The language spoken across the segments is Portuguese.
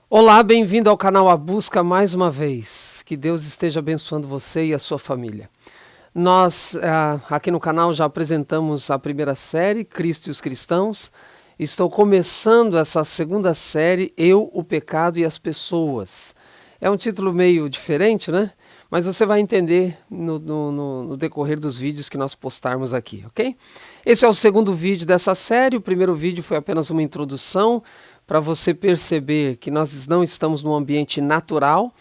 Olá, bem-vindo ao canal A Busca mais uma vez. Que Deus esteja abençoando você e a sua família. Nós, aqui no canal, já apresentamos a primeira série, Cristo e os Cristãos. Estou começando essa segunda série, Eu, o Pecado e as Pessoas. É um título meio diferente, né? Mas você vai entender no decorrer dos vídeos que nós postarmos aqui, ok? Esse é o segundo vídeo dessa série. O primeiro vídeo foi apenas uma introdução para você perceber que nós não estamos num ambiente natural.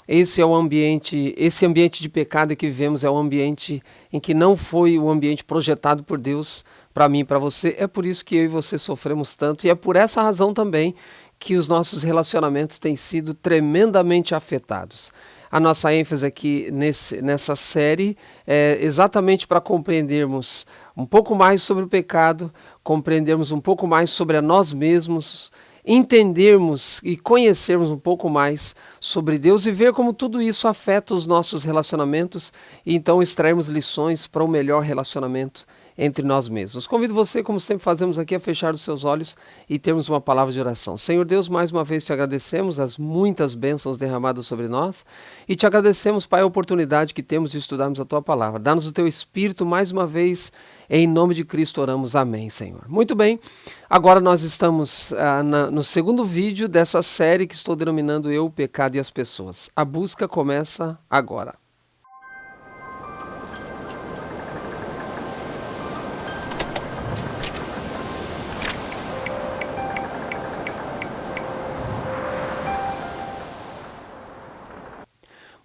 Esse ambiente de pecado que vivemos é um ambiente em que não foi o ambiente projetado por Deus para mim e para você. É por isso que eu e você sofremos tanto e é por essa razão também que os nossos relacionamentos têm sido tremendamente afetados. A nossa ênfase aqui nessa série é exatamente para compreendermos um pouco mais sobre o pecado, compreendermos um pouco mais sobre a nós mesmos, entendermos e conhecermos um pouco mais sobre Deus e ver como tudo isso afeta os nossos relacionamentos e então extrairmos lições para um melhor relacionamento entre nós mesmos. Convido você, como sempre fazemos aqui, a fechar os seus olhos e termos uma palavra de oração. Senhor Deus, mais uma vez te agradecemos as muitas bênçãos derramadas sobre nós e te agradecemos, Pai, a oportunidade que temos de estudarmos a tua palavra. Dá-nos o teu Espírito mais uma vez, em nome de Cristo oramos, amém, Senhor. Muito bem, agora nós estamos no segundo vídeo dessa série que estou denominando Eu, o Pecado e as Pessoas. A busca começa agora.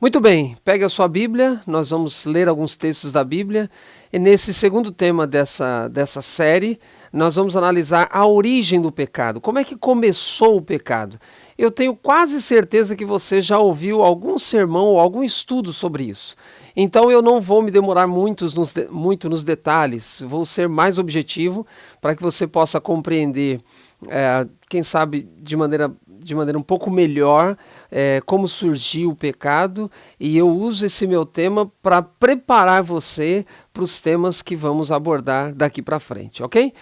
Muito bem, pegue a sua Bíblia, nós vamos ler alguns textos da Bíblia e nesse segundo tema dessa série nós vamos analisar a origem do pecado, como é que começou o pecado. Eu tenho quase certeza que você já ouviu algum sermão ou algum estudo sobre isso, então eu não vou me demorar muito nos detalhes, vou ser mais objetivo para que você possa compreender, quem sabe de maneira um pouco melhor como surgiu o pecado, e eu uso esse meu tema para preparar você para os temas que vamos abordar daqui para frente, ok?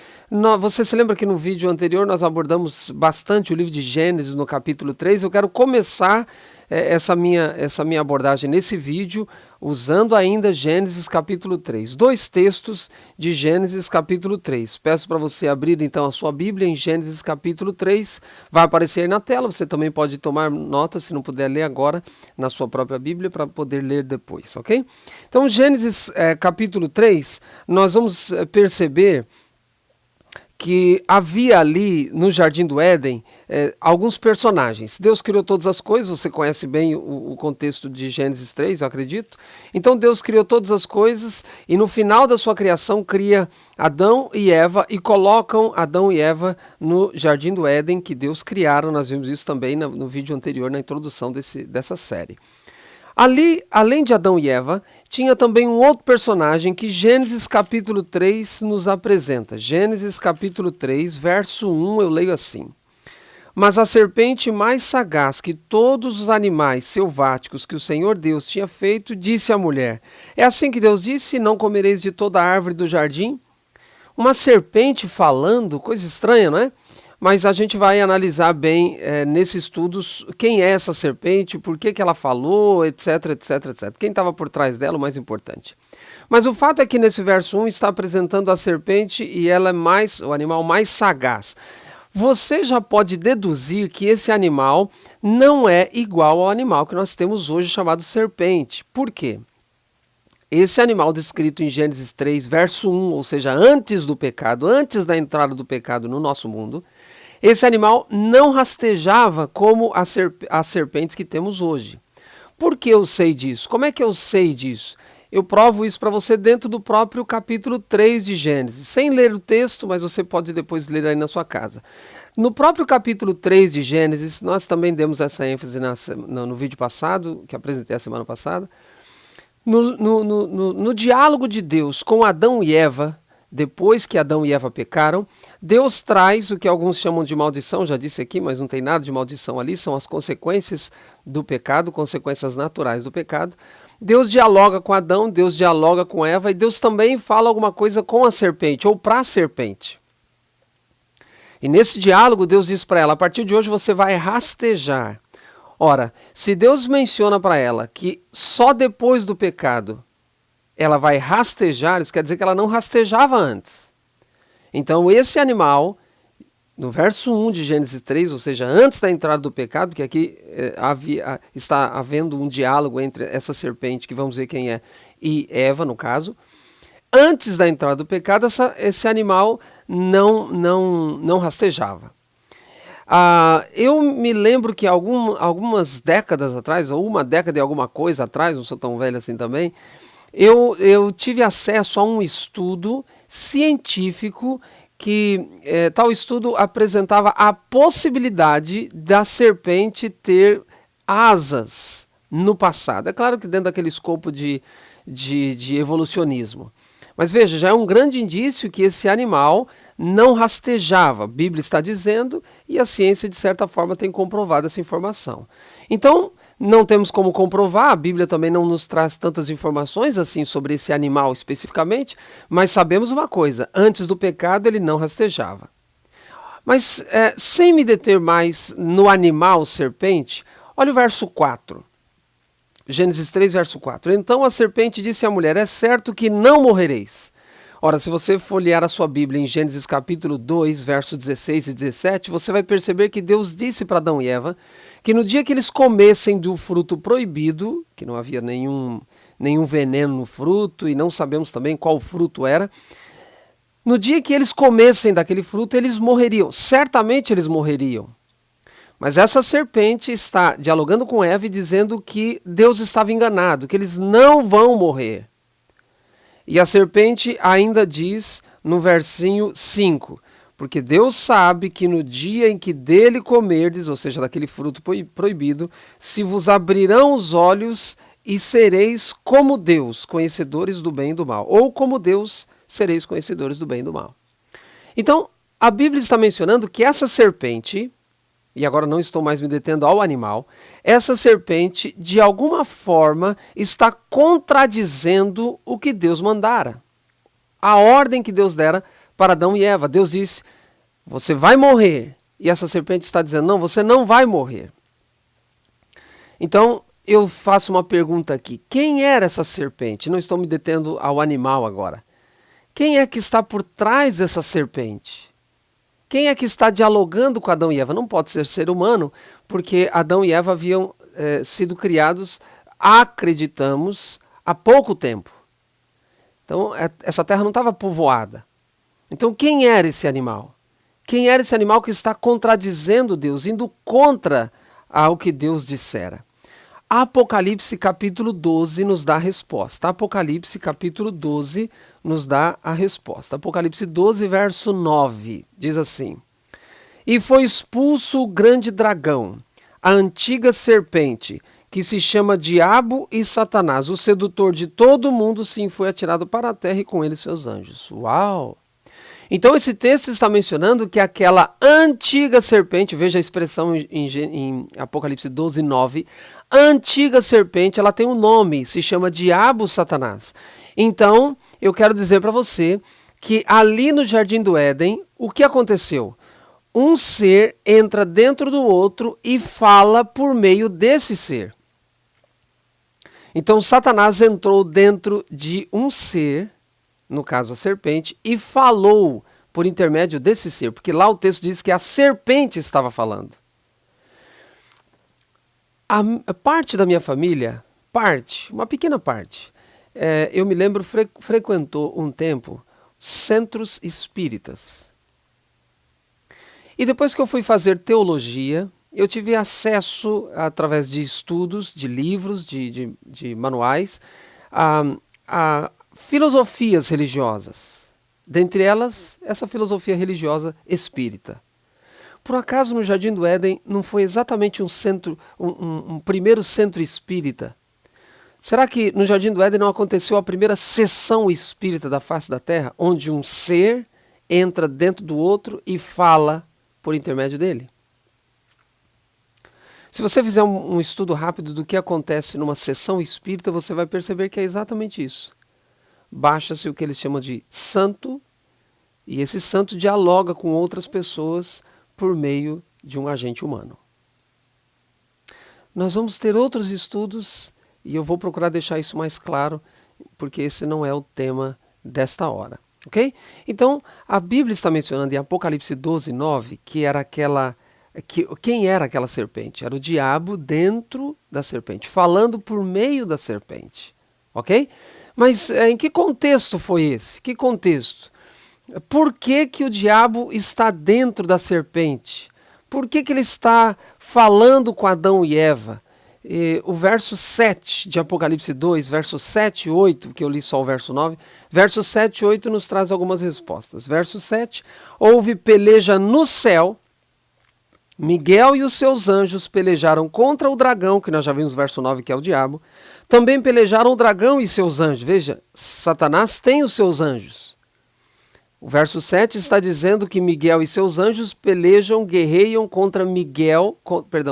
Você se lembra que no vídeo anterior nós abordamos bastante o livro de Gênesis no capítulo 3, eu quero começar essa minha abordagem nesse vídeo, usando ainda Gênesis capítulo 3. Dois textos de Gênesis capítulo 3. Peço para você abrir então a sua Bíblia em Gênesis capítulo 3. Vai aparecer aí na tela, você também pode tomar nota, se não puder ler agora, na sua própria Bíblia, para poder ler depois, ok? Então, Gênesis capítulo 3, nós vamos perceber que havia ali no Jardim do Éden alguns personagens. Deus criou todas as coisas, você conhece bem o contexto de Gênesis 3, eu acredito. Então Deus criou todas as coisas e no final da sua criação cria Adão e Eva e colocam Adão e Eva no Jardim do Éden que Deus criaram. Nós vimos isso também no vídeo anterior, na introdução dessa série. Ali, além de Adão e Eva, tinha também um outro personagem que Gênesis capítulo 3 nos apresenta. Gênesis capítulo 3, verso 1, eu leio assim. Mas a serpente mais sagaz que todos os animais selváticos que o Senhor Deus tinha feito, disse à mulher: é assim que Deus disse, não comereis de toda a árvore do jardim? Uma serpente falando, coisa estranha, não é? Mas a gente vai analisar bem nesses estudos quem é essa serpente, por que ela falou, etc, etc, etc. Quem estava por trás dela, o mais importante. Mas o fato é que nesse verso 1 está apresentando a serpente e ela é o animal mais sagaz. Você já pode deduzir que esse animal não é igual ao animal que nós temos hoje chamado serpente. Por quê? Esse animal descrito em Gênesis 3, verso 1, ou seja, antes do pecado, antes da entrada do pecado no nosso mundo, esse animal não rastejava como as serpentes que temos hoje. Por que eu sei disso? Como é que eu sei disso? Eu provo isso para você dentro do próprio capítulo 3 de Gênesis, sem ler o texto, mas você pode depois ler aí na sua casa. No próprio capítulo 3 de Gênesis, nós também demos essa ênfase no vídeo passado, que apresentei a semana passada, no diálogo de Deus com Adão e Eva, depois que Adão e Eva pecaram, Deus traz o que alguns chamam de maldição, já disse aqui, mas não tem nada de maldição ali, são as consequências do pecado, consequências naturais do pecado. Deus dialoga com Adão, Deus dialoga com Eva e Deus também fala alguma coisa com a serpente, ou para a serpente. E nesse diálogo, Deus diz para ela, a partir de hoje você vai rastejar. Ora, se Deus menciona para ela que só depois do pecado ela vai rastejar, isso quer dizer que ela não rastejava antes. Então esse animal, no verso 1 de Gênesis 3, ou seja, antes da entrada do pecado, porque aqui está havendo um diálogo entre essa serpente, que vamos ver quem é, e Eva, no caso. Antes da entrada do pecado, esse animal não rastejava. Eu me lembro que algumas décadas atrás, ou uma década e alguma coisa atrás, não sou tão velho assim também, eu tive acesso a um estudo científico que tal estudo apresentava a possibilidade da serpente ter asas no passado. É claro que dentro daquele escopo de evolucionismo. Mas veja, já é um grande indício que esse animal não rastejava. A Bíblia está dizendo e a ciência, de certa forma, tem comprovado essa informação. Então, não temos como comprovar, a Bíblia também não nos traz tantas informações assim sobre esse animal especificamente, mas sabemos uma coisa, antes do pecado ele não rastejava. Mas sem me deter mais no animal serpente, olha o verso 4. Gênesis 3, verso 4. Então a serpente disse à mulher, é certo que não morrereis. Ora, se você folhear a sua Bíblia em Gênesis capítulo 2, versos 16 e 17, você vai perceber que Deus disse para Adão e Eva que no dia que eles comessem do fruto proibido, que não havia nenhum veneno no fruto e não sabemos também qual fruto era, no dia que eles comessem daquele fruto, eles morreriam. Certamente eles morreriam. Mas essa serpente está dialogando com Eva e dizendo que Deus estava enganado, que eles não vão morrer. E a serpente ainda diz no versinho 5, porque Deus sabe que no dia em que dele comerdes, ou seja, daquele fruto proibido, se vos abrirão os olhos e sereis como Deus, conhecedores do bem e do mal. Ou como Deus, sereis conhecedores do bem e do mal. Então, a Bíblia está mencionando que essa serpente, e agora não estou mais me detendo ao animal, essa serpente, de alguma forma, está contradizendo o que Deus mandara. A ordem que Deus dera para Adão e Eva. Deus disse, você vai morrer. E essa serpente está dizendo, não, você não vai morrer. Então, eu faço uma pergunta aqui. Quem era essa serpente? Não estou me detendo ao animal agora. Quem é que está por trás dessa serpente? Quem é que está dialogando com Adão e Eva? Não pode ser humano, porque Adão e Eva haviam sido criados, acreditamos, há pouco tempo. Então, essa terra não estava povoada. Então, quem era esse animal? Quem era esse animal que está contradizendo Deus, indo contra ao que Deus dissera? Apocalipse capítulo 12 nos dá a resposta. Apocalipse capítulo 12 nos dá a resposta. Apocalipse 12, verso 9, diz assim: E foi expulso o grande dragão, a antiga serpente, que se chama Diabo e Satanás, o sedutor de todo mundo, sim, foi atirado para a terra e com ele seus anjos. Uau! Então esse texto está mencionando que aquela antiga serpente, veja a expressão em Apocalipse 12, 9, a antiga serpente, ela tem um nome, se chama Diabo Satanás. Então, eu quero dizer para você que ali no Jardim do Éden, o que aconteceu? Um ser entra dentro do outro e fala por meio desse ser. Então, Satanás entrou dentro de um ser, no caso a serpente, e falou por intermédio desse ser, porque lá o texto diz que a serpente estava falando. A parte da minha família, uma pequena parte, eu me lembro, frequentou um tempo centros espíritas. E depois que eu fui fazer teologia, eu tive acesso, através de estudos, de livros, de manuais, a filosofias religiosas. Dentre elas, essa filosofia religiosa espírita. Por acaso no Jardim do Éden não foi exatamente um primeiro centro espírita? Será que no Jardim do Éden não aconteceu a primeira sessão espírita da face da Terra, onde um ser entra dentro do outro e fala por intermédio dele? Se você fizer um estudo rápido do que acontece numa sessão espírita, você vai perceber que é exatamente isso. Baixa-se o que eles chamam de santo E esse santo dialoga com outras pessoas por meio de um agente humano. Nós vamos ter outros estudos e eu vou procurar deixar isso mais claro, porque esse não é o tema desta hora, ok? Então, a Bíblia está mencionando em Apocalipse 12:9 quem era aquela serpente? Era o diabo dentro da serpente, falando por meio da serpente, ok? Mas em que contexto foi esse? Que contexto? Por que que o diabo está dentro da serpente? Por que que ele está falando com Adão e Eva? O verso 7 de Apocalipse 2, verso 7 e 8, que eu li só o verso 9, verso 7 e 8 nos traz algumas respostas. Verso 7, houve peleja no céu, Miguel e os seus anjos pelejaram contra o dragão, que nós já vimos verso 9, que é o diabo. Também pelejaram o dragão e seus anjos. Veja, Satanás tem os seus anjos. O verso 7 está dizendo que Miguel e seus anjos pelejam, guerreiam contra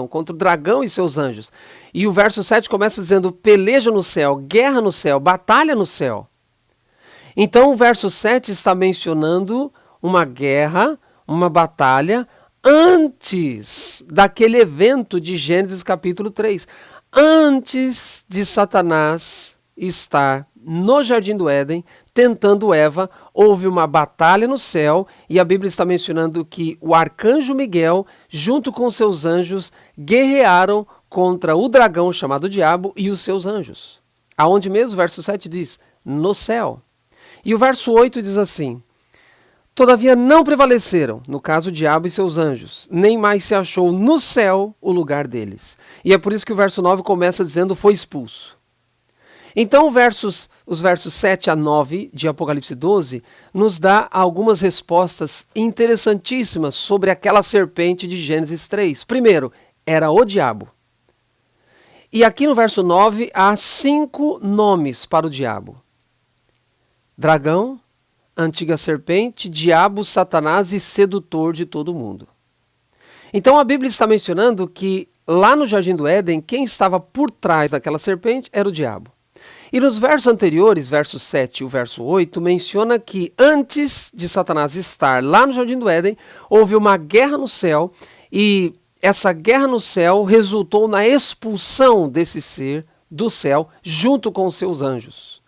contra o dragão e seus anjos. E o verso 7 começa dizendo peleja no céu, guerra no céu, batalha no céu. Então o verso 7 está mencionando uma guerra, uma batalha, antes daquele evento de Gênesis capítulo 3. Antes de Satanás estar no Jardim do Éden, tentando Eva, houve uma batalha no céu e a Bíblia está mencionando que o arcanjo Miguel, junto com seus anjos, guerrearam contra o dragão chamado Diabo e os seus anjos. Aonde mesmo? O verso 7 diz, no céu. E o verso 8 diz assim, todavia não prevaleceram, no caso o diabo e seus anjos, nem mais se achou no céu o lugar deles. E é por isso que o verso 9 começa dizendo foi expulso. Então os versos 7 a 9 de Apocalipse 12 nos dá algumas respostas interessantíssimas sobre aquela serpente de Gênesis 3. Primeiro, era o diabo. E aqui no verso 9 há 5 nomes para o diabo. Dragão, antiga serpente, diabo, Satanás e sedutor de todo mundo. Então a Bíblia está mencionando que lá no Jardim do Éden, quem estava por trás daquela serpente era o diabo. E nos versos anteriores, verso 7 e o verso 8, menciona que antes de Satanás estar lá no Jardim do Éden, houve uma guerra no céu e essa guerra no céu resultou na expulsão desse ser do céu junto com os seus anjos.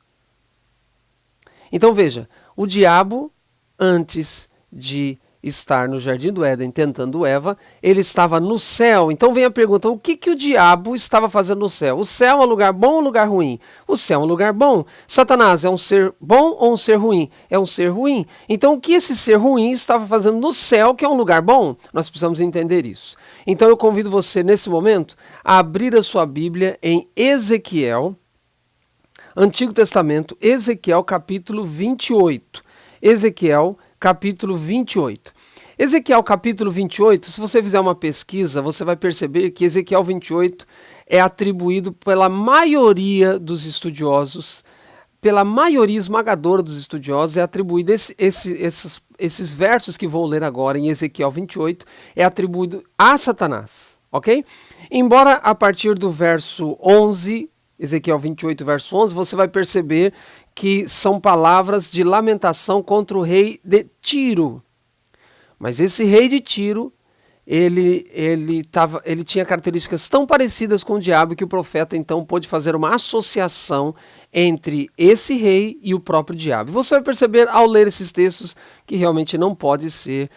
Então veja, o diabo, antes de estar no Jardim do Éden tentando Eva, ele estava no céu. Então vem a pergunta, o que o diabo estava fazendo no céu? O céu é um lugar bom ou um lugar ruim? O céu é um lugar bom. Satanás é um ser bom ou um ser ruim? É um ser ruim. Então o que esse ser ruim estava fazendo no céu, que é um lugar bom? Nós precisamos entender isso. Então eu convido você nesse momento a abrir a sua Bíblia em Ezequiel, Antigo Testamento, Ezequiel capítulo 28. Ezequiel capítulo 28. Ezequiel capítulo 28, se você fizer uma pesquisa, você vai perceber que Ezequiel 28 é atribuído pela maioria dos estudiosos, pela maioria esmagadora dos estudiosos, é atribuído esses versos que vou ler agora em Ezequiel 28, é atribuído a Satanás, ok? Embora a partir do verso 11, Ezequiel 28, verso 11, você vai perceber que são palavras de lamentação contra o rei de Tiro. Mas esse rei de Tiro, ele tinha características tão parecidas com o diabo que o profeta então pôde fazer uma associação entre esse rei e o próprio diabo. E você vai perceber ao ler esses textos que realmente não pode ser,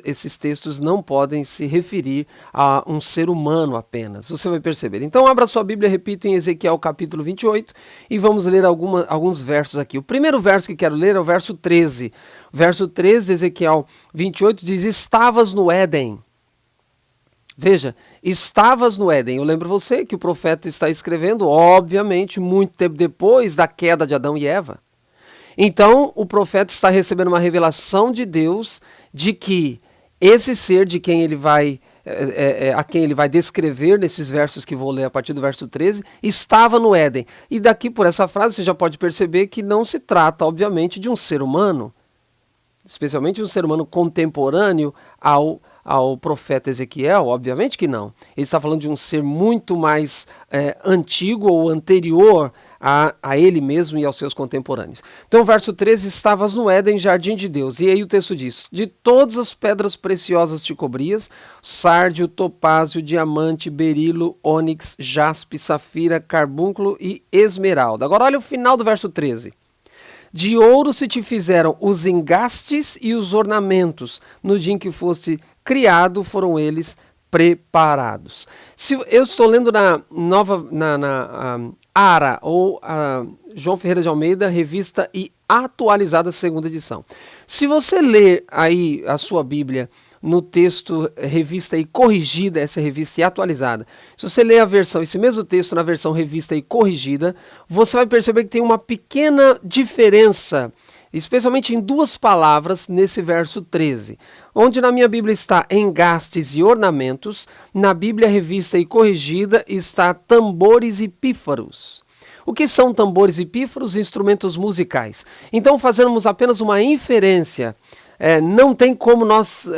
esses textos não podem se referir a um ser humano apenas. Você vai perceber. Então abra sua Bíblia, repito, em Ezequiel capítulo 28 e vamos ler alguns versos aqui. O primeiro verso que quero ler é o verso 13. Verso 13 de Ezequiel 28 diz, estavas no Éden. Veja, estavas no Éden. Eu lembro você que o profeta está escrevendo, obviamente, muito tempo depois da queda de Adão e Eva. Então, o profeta está recebendo uma revelação de Deus de que esse ser de quem ele vai, a quem ele vai descrever nesses versos que vou ler a partir do verso 13, estava no Éden. E daqui por essa frase você já pode perceber que não se trata, obviamente, de um ser humano, especialmente um ser humano contemporâneo ao profeta Ezequiel, obviamente que não. Ele está falando de um ser muito mais antigo ou anterior a ele mesmo e aos seus contemporâneos. Então, verso 13, estavas no Éden, jardim de Deus. E aí o texto diz, de todas as pedras preciosas te cobrias, sárdio, topázio, diamante, berilo, ônix, jaspe, safira, carbúnculo e esmeralda. Agora olha o final do verso 13. De ouro se te fizeram os engastes e os ornamentos. No dia em que foste criado, foram eles preparados. Se eu estou lendo na ARA, ou João Ferreira de Almeida, revista e atualizada, segunda edição. Se você ler aí a sua Bíblia no texto revista e corrigida, essa revista e atualizada, se você ler a versão, esse mesmo texto na versão revista e corrigida, você vai perceber que tem uma pequena diferença, especialmente em duas palavras nesse verso 13. Onde na minha Bíblia está engastes e ornamentos, na Bíblia revista e corrigida está tambores e pífaros. O que são tambores e pífaros? Instrumentos musicais. Então fazemos apenas uma inferência. Não tem como nós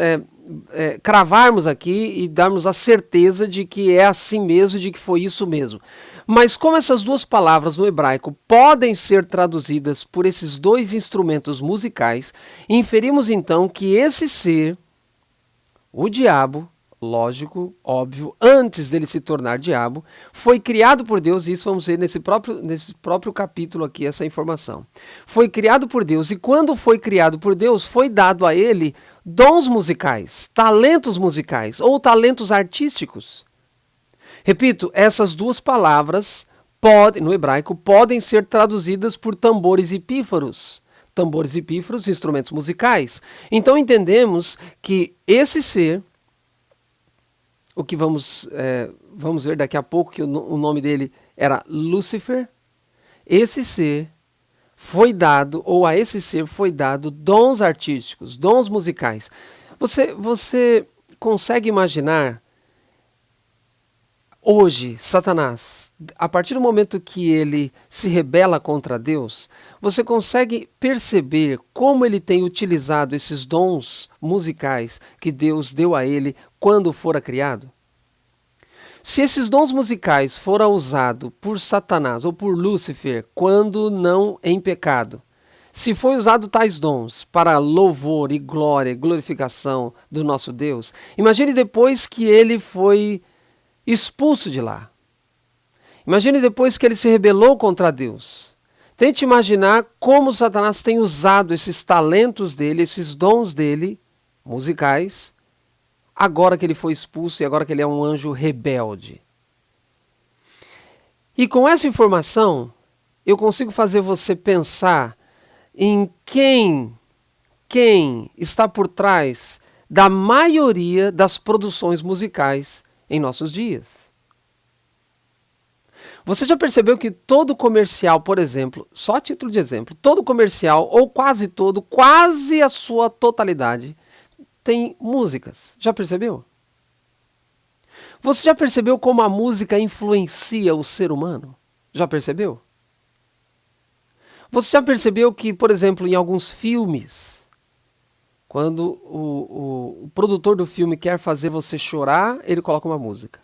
cravarmos aqui e darmos a certeza de que é assim mesmo, de que foi isso mesmo. Mas como essas duas palavras no hebraico podem ser traduzidas por esses dois instrumentos musicais, inferimos então que esse ser, o diabo, lógico, óbvio, antes dele se tornar diabo, foi criado por Deus, e isso vamos ver nesse próprio capítulo aqui, essa informação. Foi criado por Deus, e quando foi criado por Deus, foi dado a ele dons musicais, talentos musicais, ou talentos artísticos. Repito, essas duas palavras, no hebraico, podem ser traduzidas por tambores e pífaros. Tambores e pífaros, instrumentos musicais. Então entendemos que esse ser, o que vamos ver daqui a pouco, que o nome dele era Lúcifer, esse ser foi dado, ou a esse ser foi dado dons artísticos, dons musicais. Você consegue imaginar hoje, Satanás, a partir do momento que ele se rebela contra Deus, você consegue perceber como ele tem utilizado esses dons musicais que Deus deu a ele quando fora criado? Se esses dons musicais foram usados por Satanás ou por Lúcifer quando não em pecado, se foi usado tais dons para louvor e glória e glorificação do nosso Deus, imagine depois que ele foi expulso de lá. Imagine depois que ele se rebelou contra Deus. Tente imaginar como Satanás tem usado esses talentos dele, esses dons dele, musicais, agora que ele foi expulso e agora que ele é um anjo rebelde. E com essa informação, eu consigo fazer você pensar em quem está por trás da maioria das produções musicais em nossos dias. Você já percebeu que todo comercial, por exemplo, só a título de exemplo, todo comercial, ou quase todo, quase a sua totalidade, tem músicas. Já percebeu? Você já percebeu como a música influencia o ser humano? Já percebeu? Você já percebeu que, por exemplo, em alguns filmes, quando o produtor do filme quer fazer você chorar, ele coloca uma música.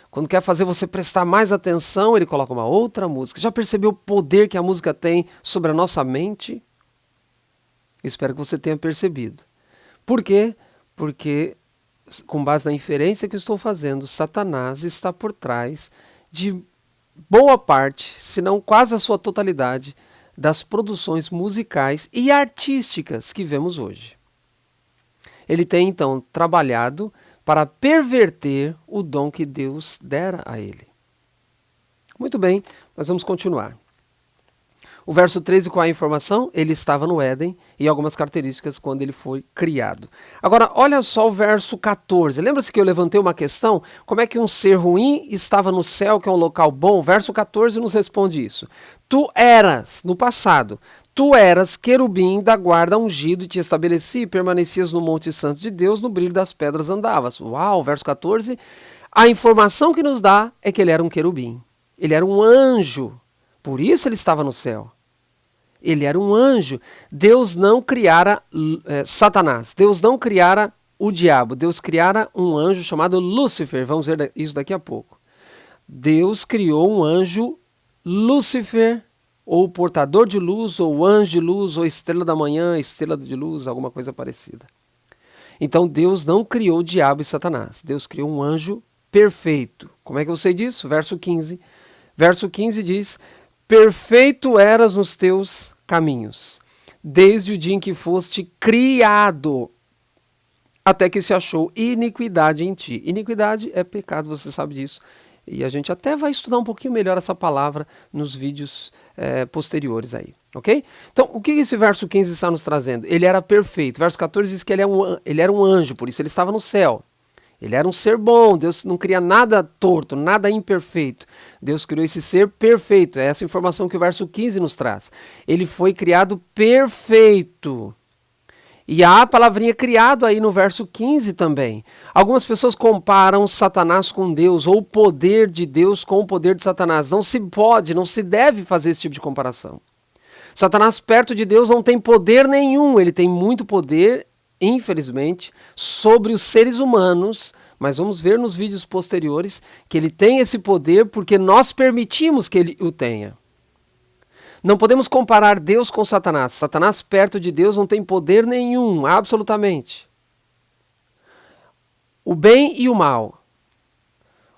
Quando quer fazer você prestar mais atenção, ele coloca uma outra música. Já percebeu o poder que a música tem sobre a nossa mente? Espero que você tenha percebido. Por quê? Porque, com base na inferência que eu estou fazendo, Satanás está por trás de boa parte, se não quase a sua totalidade, das produções musicais e artísticas que vemos hoje. Ele tem, então, trabalhado para perverter o dom que Deus dera a ele. Muito bem, mas vamos continuar. O verso 13, qual é a informação? Ele estava no Éden e algumas características quando ele foi criado. Agora, olha só o verso 14. Lembra-se que eu levantei uma questão? Como é que um ser ruim estava no céu, que é um local bom? O verso 14 nos responde isso. Tu eras, no passado, tu eras querubim da guarda ungido e te estabeleci e permanecias no Monte Santo de Deus, no brilho das pedras andavas. Uau, verso 14. A informação que nos dá é que ele era um querubim. Ele era um anjo. Por isso ele estava no céu. Ele era um anjo. Deus não criara Satanás. Deus não criara o diabo. Deus criara um anjo chamado Lúcifer. Vamos ver isso daqui a pouco. Deus criou um anjo Lúcifer, ou portador de luz, ou anjo de luz, ou estrela da manhã, estrela de luz, alguma coisa parecida. Então Deus não criou o diabo e Satanás. Deus criou um anjo perfeito. Como é que eu sei disso? Verso 15. Verso 15 diz: perfeito eras nos teus caminhos, desde o dia em que foste criado, até que se achou iniquidade em ti. Iniquidade é pecado, você sabe disso. E a gente até vai estudar um pouquinho melhor essa palavra nos vídeos posteriores aí, ok? Então, o que esse verso 15 está nos trazendo? Ele era perfeito. Verso 14 diz que ele era um anjo, por isso ele estava no céu. Ele era um ser bom, Deus não cria nada torto, nada imperfeito. Deus criou esse ser perfeito, é essa informação que o verso 15 nos traz. Ele foi criado perfeito. E há a palavrinha criado aí no verso 15 também. Algumas pessoas comparam Satanás com Deus, ou o poder de Deus com o poder de Satanás. Não se pode, não se deve fazer esse tipo de comparação. Satanás perto de Deus não tem poder nenhum, ele tem muito poder, infelizmente, sobre os seres humanos, mas vamos ver nos vídeos posteriores que ele tem esse poder porque nós permitimos que ele o tenha. Não podemos comparar Deus com Satanás. Satanás perto de Deus não tem poder nenhum, absolutamente. O bem e o mal.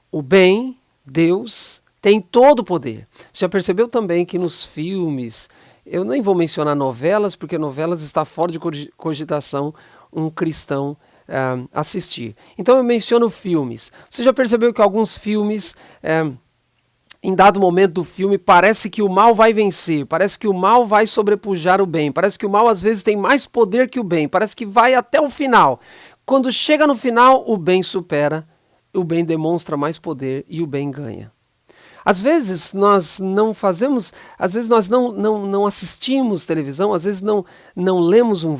O bem, Deus, tem todo o poder. Você já percebeu também que nos filmes, eu nem vou mencionar novelas, porque novelas está fora de cogitação um cristão assistir. Então eu menciono filmes. Você já percebeu que alguns filmes... em dado momento do filme, parece que o mal vai vencer, parece que o mal vai sobrepujar o bem, parece que o mal às vezes tem mais poder que o bem, parece que vai até o final. Quando chega no final, o bem supera, o bem demonstra mais poder e o bem ganha. Às vezes nós não fazemos, às vezes nós não assistimos televisão, às vezes não lemos um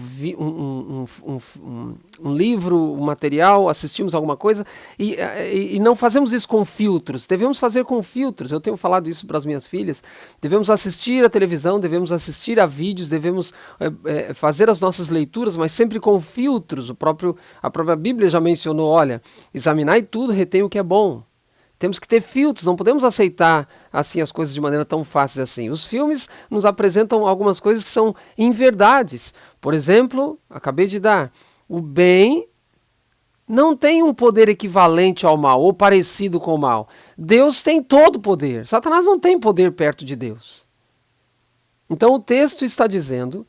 livro, um material, assistimos alguma coisa e não fazemos isso com filtros. Devemos fazer com filtros. Eu tenho falado isso para as minhas filhas. Devemos assistir a televisão, devemos assistir a vídeos, devemos fazer as nossas leituras, mas sempre com filtros. A própria Bíblia já mencionou, olha, examinai tudo, retém o que é bom. Temos que ter filtros, não podemos aceitar assim as coisas de maneira tão fácil assim. Os filmes nos apresentam algumas coisas que são inverdades. Por exemplo, acabei de dar, o bem não tem um poder equivalente ao mal ou parecido com o mal. Deus tem todo o poder. Satanás não tem poder perto de Deus. Então o texto está dizendo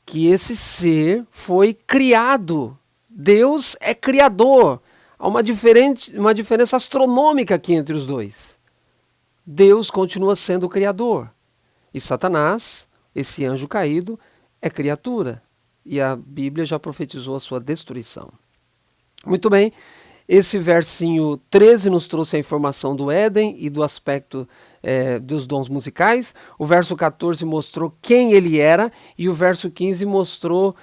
que esse ser foi criado. Deus é criador. Há uma diferença astronômica aqui entre os dois. Deus continua sendo o Criador. E Satanás, esse anjo caído, é criatura. E a Bíblia já profetizou a sua destruição. Muito bem, esse versinho 13 nos trouxe a informação do Éden e do aspecto dos dons musicais. O verso 14 mostrou quem ele era e o verso 15 mostrou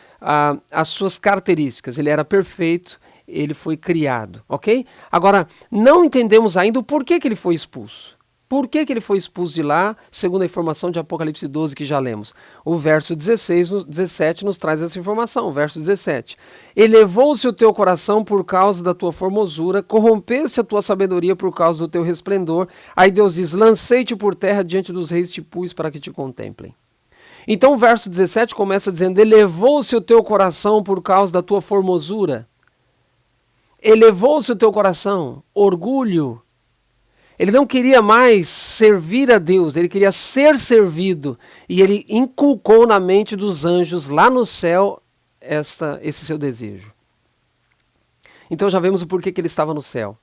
as suas características. Ele era perfeito. Ele foi criado, ok? Agora, não entendemos ainda o porquê que ele foi expulso. Por que ele foi expulso de lá, segundo a informação de Apocalipse 12 que já lemos? O verso 17 nos traz essa informação, o verso 17. Elevou-se o teu coração por causa da tua formosura, corrompeu-se a tua sabedoria por causa do teu resplendor. Aí Deus diz, lancei-te por terra diante dos reis te pus para que te contemplem. Então o verso 17 começa dizendo, elevou-se o teu coração por causa da tua formosura. Elevou-se o teu coração, orgulho. Ele não queria mais servir a Deus, ele queria ser servido. E ele inculcou na mente dos anjos lá no céu esse seu desejo. Então já vemos o porquê que ele estava no céu.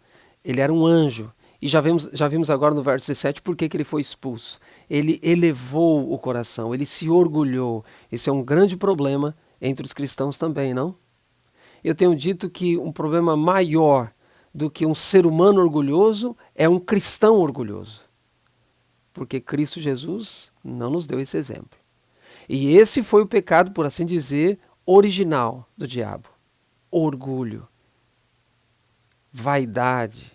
Ele era um anjo. E já vimos agora no verso 17 porquê que ele foi expulso. Ele elevou o coração, ele se orgulhou. Esse é um grande problema entre os cristãos também, não? Eu tenho dito que um problema maior do que um ser humano orgulhoso é um cristão orgulhoso. Porque Cristo Jesus não nos deu esse exemplo. E esse foi o pecado, por assim dizer, original do diabo. Orgulho. Vaidade.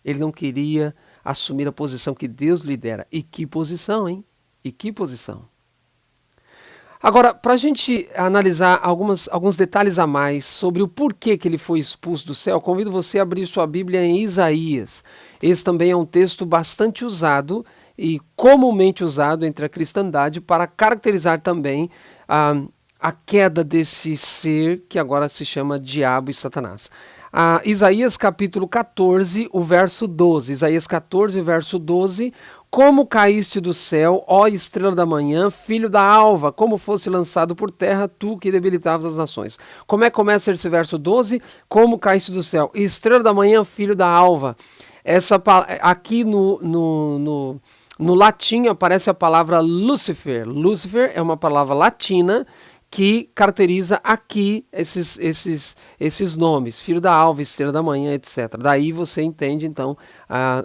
Ele não queria assumir a posição que Deus lhe dera. E que posição, hein? E que posição. Agora, para a gente analisar alguns detalhes a mais sobre o porquê que ele foi expulso do céu, convido você a abrir sua Bíblia em Isaías. Esse também é um texto bastante usado e comumente usado entre a cristandade para caracterizar também a queda desse ser que agora se chama diabo e Satanás. Isaías capítulo 14, o verso 12. Isaías 14, verso 12. Como caíste do céu, ó estrela da manhã, filho da alva, como fosse lançado por terra, tu que debilitavas as nações. Como é que começa esse verso 12? Como caíste do céu, estrela da manhã, filho da alva. Aqui no latim aparece a palavra Lúcifer. Lúcifer é uma palavra latina que caracteriza aqui esses nomes, filho da alva, estrela da manhã, etc. Daí você entende, então,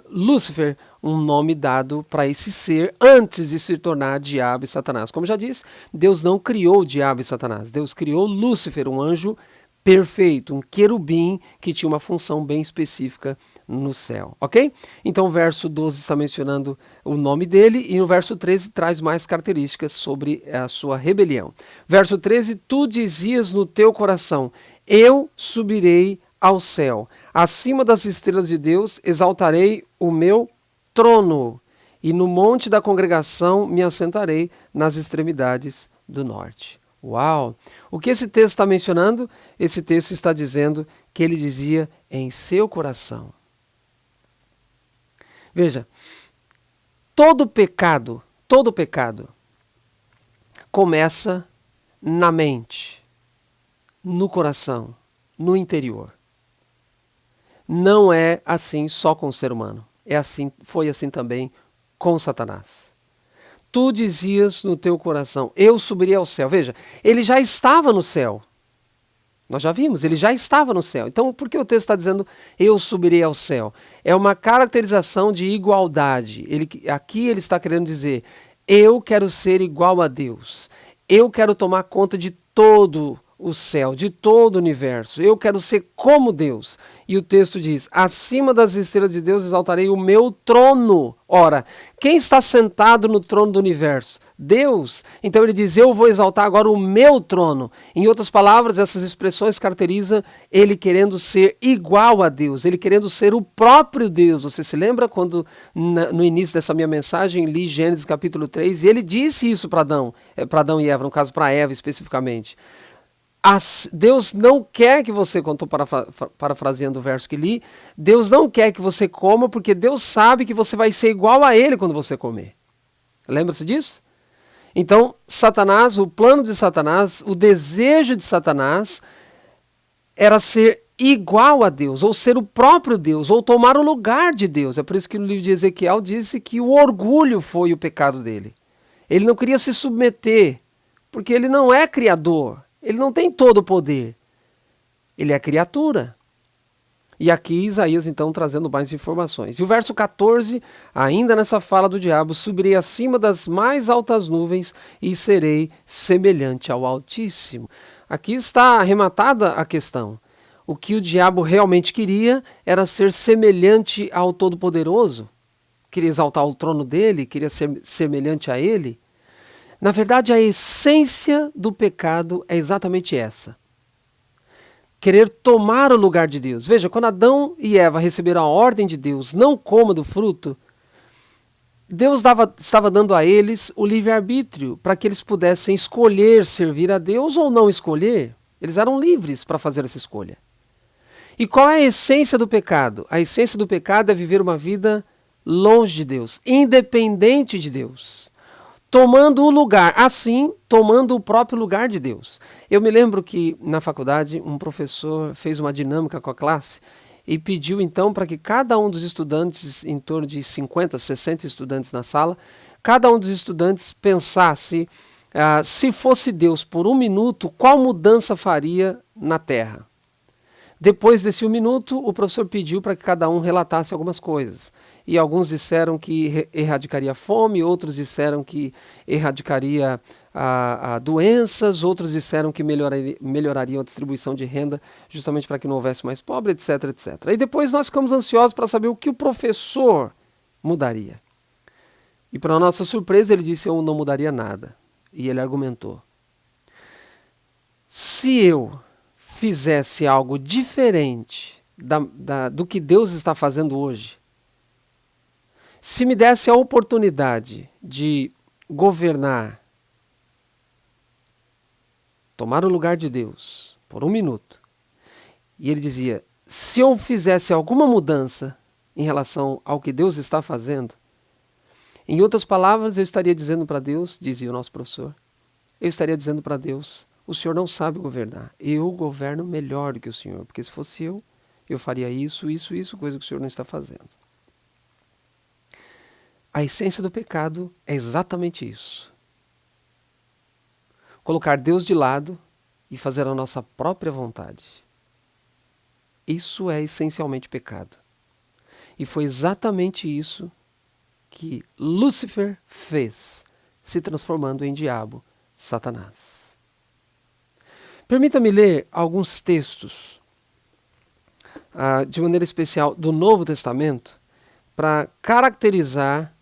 Lúcifer, um nome dado para esse ser antes de se tornar diabo e Satanás. Como já disse, Deus não criou o diabo e Satanás, Deus criou Lúcifer, um anjo perfeito, um querubim que tinha uma função bem específica no céu, ok? Então o verso 12 está mencionando o nome dele e no verso 13 traz mais características sobre a sua rebelião. Verso 13, tu dizias no teu coração, eu subirei ao céu, acima das estrelas de Deus exaltarei o meu trono e no monte da congregação me assentarei nas extremidades do norte. Uau! O que esse texto está mencionando? Esse texto está dizendo que ele dizia em seu coração. Veja, todo pecado começa na mente, no coração, no interior. Não é assim só com o ser humano. Foi assim também com Satanás. Tu dizias no teu coração, eu subiria ao céu. Veja, ele já estava no céu. Nós já vimos, ele já estava no céu. Então, por que o texto está dizendo, eu subirei ao céu? É uma caracterização de igualdade. Aqui ele está querendo dizer, eu quero ser igual a Deus. Eu quero tomar conta de todo o céu, de todo o universo. Eu quero ser como Deus. E o texto diz, acima das estrelas de Deus exaltarei o meu trono. Ora, quem está sentado no trono do universo? Deus. Então ele diz, eu vou exaltar agora o meu trono. Em outras palavras, essas expressões caracterizam ele querendo ser igual a Deus, ele querendo ser o próprio Deus. Você se lembra quando no início dessa minha mensagem li Gênesis capítulo 3 e ele disse isso para Adão e Eva, no caso para Eva especificamente. Deus não quer que você, quando estou parafraseando o verso que li, Deus não quer que você coma porque Deus sabe que você vai ser igual a Ele quando você comer. Lembra-se disso? Então, Satanás, o plano de Satanás, o desejo de Satanás era ser igual a Deus, ou ser o próprio Deus, ou tomar o lugar de Deus. É por isso que no livro de Ezequiel disse que o orgulho foi o pecado dele. Ele não queria se submeter, porque ele não é criador. Ele não tem todo o poder. Ele é criatura. E aqui Isaías então trazendo mais informações. E o verso 14, ainda nessa fala do diabo, subirei acima das mais altas nuvens e serei semelhante ao Altíssimo. Aqui está arrematada a questão. O que o diabo realmente queria era ser semelhante ao Todo-Poderoso. Queria exaltar o trono dele, queria ser semelhante a ele. Na verdade, a essência do pecado é exatamente essa. Querer tomar o lugar de Deus. Veja, quando Adão e Eva receberam a ordem de Deus, não coma do fruto, Deus estava dando a eles o livre-arbítrio para que eles pudessem escolher servir a Deus ou não escolher. Eles eram livres para fazer essa escolha. E qual é a essência do pecado? A essência do pecado é viver uma vida longe de Deus, independente de Deus. Tomando o lugar, assim, tomando o próprio lugar de Deus. Eu me lembro que na faculdade um professor fez uma dinâmica com a classe e pediu então para que cada um dos estudantes, em torno de 50, 60 estudantes na sala, cada um dos estudantes pensasse, se fosse Deus por um minuto, qual mudança faria na Terra? Depois desse um minuto, o professor pediu para que cada um relatasse algumas coisas. E alguns disseram que erradicaria a fome, outros disseram que erradicaria doenças, outros disseram que melhorariam a distribuição de renda justamente para que não houvesse mais pobre, etc, etc. E depois nós ficamos ansiosos para saber o que o professor mudaria. E para nossa surpresa ele disse, eu não mudaria nada. E ele argumentou. Se eu fizesse algo diferente do que Deus está fazendo hoje, Se me desse a oportunidade de governar, tomar o lugar de Deus por 1 minuto, e ele dizia, se eu fizesse alguma mudança em relação ao que Deus está fazendo, em outras palavras, eu estaria dizendo para Deus, dizia o nosso professor, eu estaria dizendo para Deus, o Senhor não sabe governar, eu governo melhor do que o Senhor, porque se fosse eu faria isso, coisa que o Senhor não está fazendo. A essência do pecado é exatamente isso. Colocar Deus de lado e fazer a nossa própria vontade. Isso é essencialmente pecado. E foi exatamente isso que Lúcifer fez, se transformando em diabo, Satanás. Permita-me ler alguns textos, de maneira especial, do Novo Testamento, para caracterizar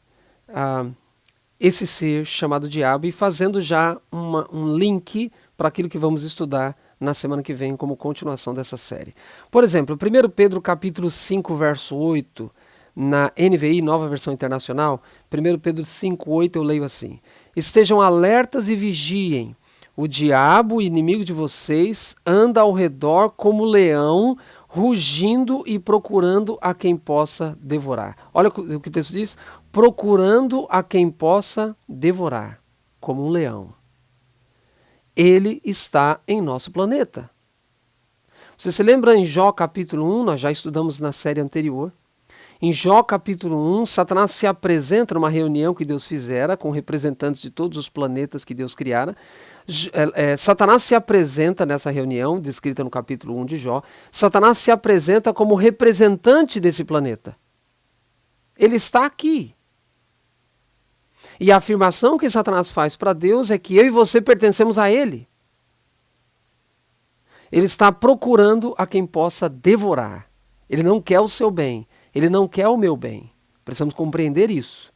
esse ser chamado diabo e fazendo já um link para aquilo que vamos estudar na semana que vem como continuação dessa série. Por exemplo, 1 Pedro capítulo 5, verso 8, na NVI, Nova Versão Internacional, 1 Pedro 5, 8, eu leio assim: estejam alertas e vigiem, o diabo, inimigo de vocês, anda ao redor como leão, rugindo e procurando a quem possa devorar. Olha o que o texto diz, procurando a quem possa devorar, como um leão. Ele está em nosso planeta. Você se lembra em Jó capítulo 1, nós já estudamos na série anterior, em Jó capítulo 1, Satanás se apresenta numa reunião que Deus fizera com representantes de todos os planetas que Deus criara. Satanás se apresenta nessa reunião, descrita no capítulo 1 de Jó. Satanás se apresenta como representante desse planeta. Ele está aqui. E a afirmação que Satanás faz para Deus é que eu e você pertencemos a ele. Ele está procurando a quem possa devorar. Ele não quer o seu bem. Ele não quer o meu bem. Precisamos compreender isso.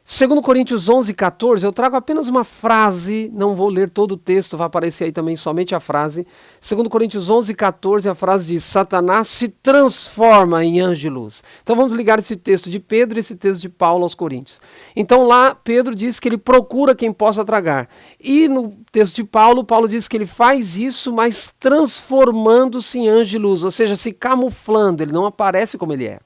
2 Coríntios 11, 14, eu trago apenas uma frase, não vou ler todo o texto, vai aparecer aí também somente a frase. 2 Coríntios 11, 14, a frase diz, Satanás se transforma em anjo de luz. Então vamos ligar esse texto de Pedro e esse texto de Paulo aos Coríntios. Então lá Pedro diz que ele procura quem possa tragar. E no texto de Paulo, Paulo diz que ele faz isso, mas transformando-se em anjo de luz, ou seja, se camuflando, ele não aparece como ele é.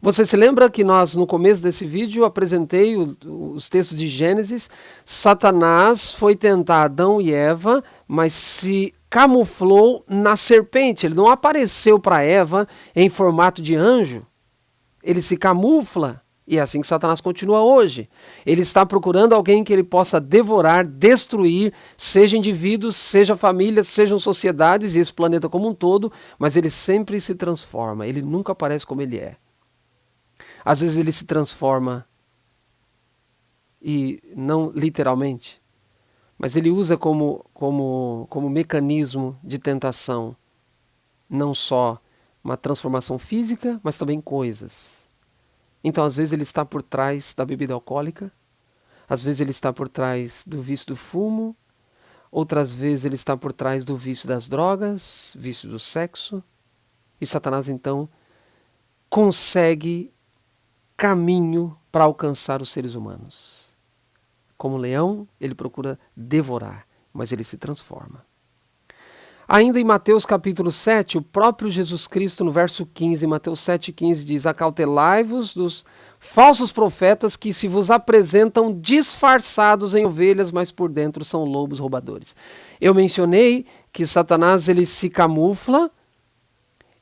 Você se lembra que nós, no começo desse vídeo, apresentei os textos de Gênesis? Satanás foi tentar Adão e Eva, mas se camuflou na serpente. Ele não apareceu para Eva em formato de anjo. Ele se camufla. E é assim que Satanás continua hoje. Ele está procurando alguém que ele possa devorar, destruir, seja indivíduos, seja famílias, sejam sociedades e esse planeta como um todo, mas ele sempre se transforma. Ele nunca aparece como ele é. Às vezes ele se transforma, e não literalmente, mas ele usa como mecanismo de tentação, não só uma transformação física, mas também coisas. Então, às vezes ele está por trás da bebida alcoólica, às vezes ele está por trás do vício do fumo, outras vezes ele está por trás do vício das drogas, vício do sexo, e Satanás então consegue caminho para alcançar os seres humanos. Como leão, ele procura devorar, mas ele se transforma. Ainda em Mateus capítulo 7, o próprio Jesus Cristo, no verso 15, Mateus 7,15, diz, acautelai-vos dos falsos profetas que se vos apresentam disfarçados em ovelhas, mas por dentro são lobos roubadores. Eu mencionei que Satanás ele se camufla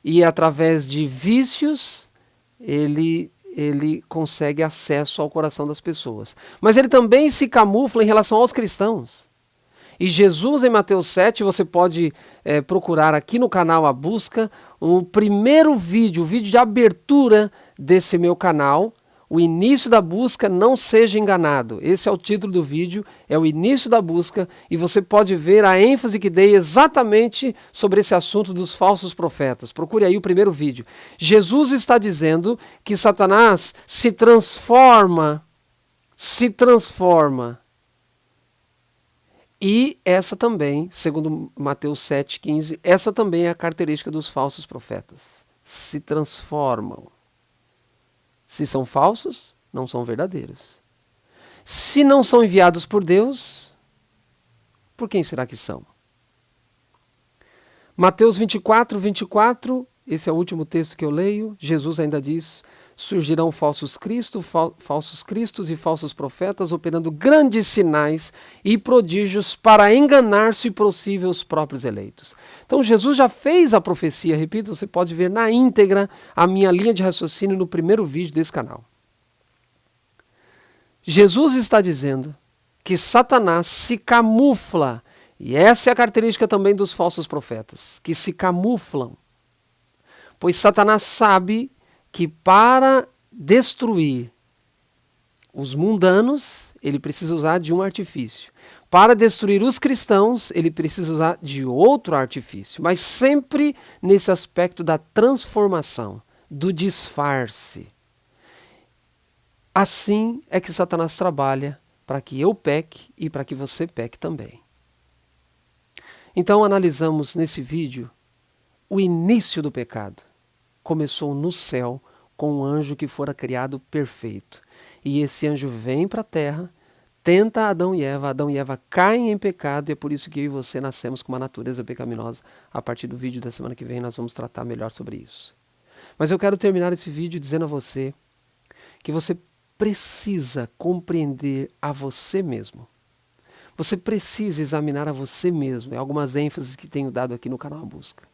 e através de vícios ele consegue acesso ao coração das pessoas. Mas ele também se camufla em relação aos cristãos. E Jesus, em Mateus 7, você pode procurar aqui no canal a busca, o primeiro vídeo, o vídeo de abertura desse meu canal, o início da busca, não seja enganado. Esse é o título do vídeo, é o início da busca, e você pode ver a ênfase que dei exatamente sobre esse assunto dos falsos profetas. Procure aí o primeiro vídeo. Jesus está dizendo que Satanás se transforma. E essa também, segundo Mateus 7,15, essa também é a característica dos falsos profetas. Se transformam. Se são falsos, não são verdadeiros. Se não são enviados por Deus, por quem será que são? Mateus 24, 24, esse é o último texto que eu leio. Jesus ainda diz: surgirão falsos cristos e falsos profetas, operando grandes sinais e prodígios para enganar, se possível, os próprios eleitos. Então Jesus já fez a profecia, repito, você pode ver na íntegra a minha linha de raciocínio no primeiro vídeo desse canal. Jesus está dizendo que Satanás se camufla, e essa é a característica também dos falsos profetas, que se camuflam. Pois Satanás sabe que para destruir os mundanos, ele precisa usar de um artifício. Para destruir os cristãos, ele precisa usar de outro artifício. Mas sempre nesse aspecto da transformação, do disfarce. Assim é que Satanás trabalha para que eu peque e para que você peque também. Então analisamos nesse vídeo o início do pecado. Começou no céu com um anjo que fora criado perfeito. E esse anjo vem para a terra, tenta Adão e Eva caem em pecado, e é por isso que eu e você nascemos com uma natureza pecaminosa. A partir do vídeo da semana que vem nós vamos tratar melhor sobre isso. Mas eu quero terminar esse vídeo dizendo a você que você precisa compreender a você mesmo. Você precisa examinar a você mesmo. É algumas ênfases que tenho dado aqui no canal Busca.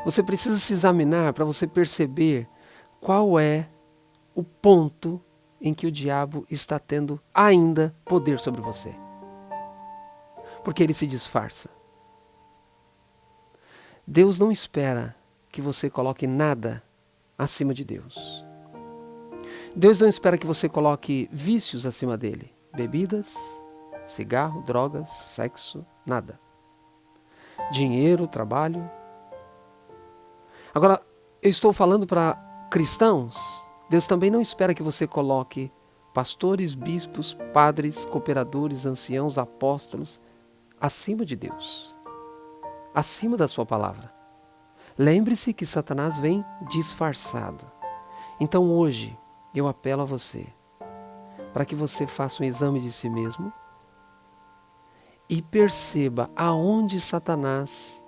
Você precisa se examinar para você perceber qual é o ponto em que o diabo está tendo ainda poder sobre você. Porque ele se disfarça. Deus não espera que você coloque nada acima de Deus. Deus não espera que você coloque vícios acima dele. Bebidas, cigarro, drogas, sexo, nada. Dinheiro, trabalho. Agora, eu estou falando para cristãos. Deus também não espera que você coloque pastores, bispos, padres, cooperadores, anciãos, apóstolos acima de Deus. Acima da sua palavra. Lembre-se que Satanás vem disfarçado. Então hoje eu apelo a você para que você faça um exame de si mesmo e perceba aonde Satanás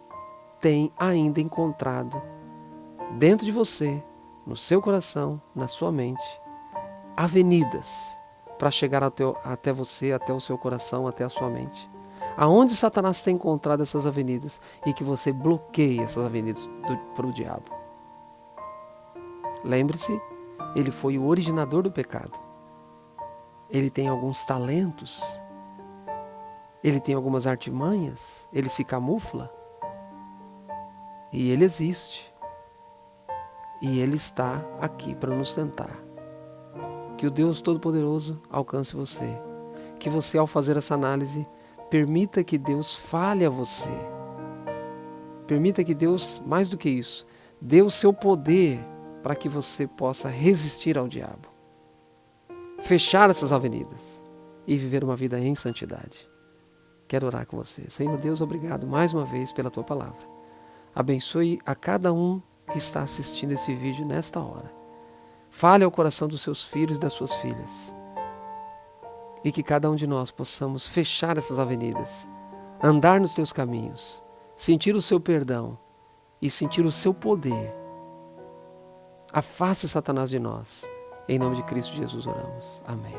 tem ainda encontrado dentro de você, no seu coração, na sua mente, avenidas para chegar até você, até o seu coração, até a sua mente. Aonde Satanás tem encontrado essas avenidas e que você bloqueie essas avenidas para o diabo. Lembre-se, ele foi o originador do pecado. Ele tem alguns talentos, ele tem algumas artimanhas, ele se camufla e ele existe. E ele está aqui para nos tentar. Que o Deus Todo-Poderoso alcance você. Que você, ao fazer essa análise, permita que Deus fale a você. Permita que Deus, mais do que isso, dê o seu poder para que você possa resistir ao diabo. Fechar essas avenidas e viver uma vida em santidade. Quero orar com você. Senhor Deus, obrigado mais uma vez pela tua palavra. Abençoe a cada um que está assistindo esse vídeo nesta hora. Fale ao coração dos seus filhos e das suas filhas. E que cada um de nós possamos fechar essas avenidas, andar nos teus caminhos, sentir o seu perdão e sentir o seu poder. Afaste Satanás de nós. Em nome de Cristo Jesus oramos. Amém.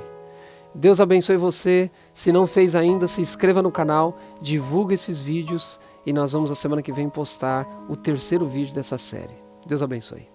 Deus abençoe você. Se não fez ainda, se inscreva no canal, divulgue esses vídeos e nós vamos, a semana que vem, postar o terceiro vídeo dessa série. Deus abençoe.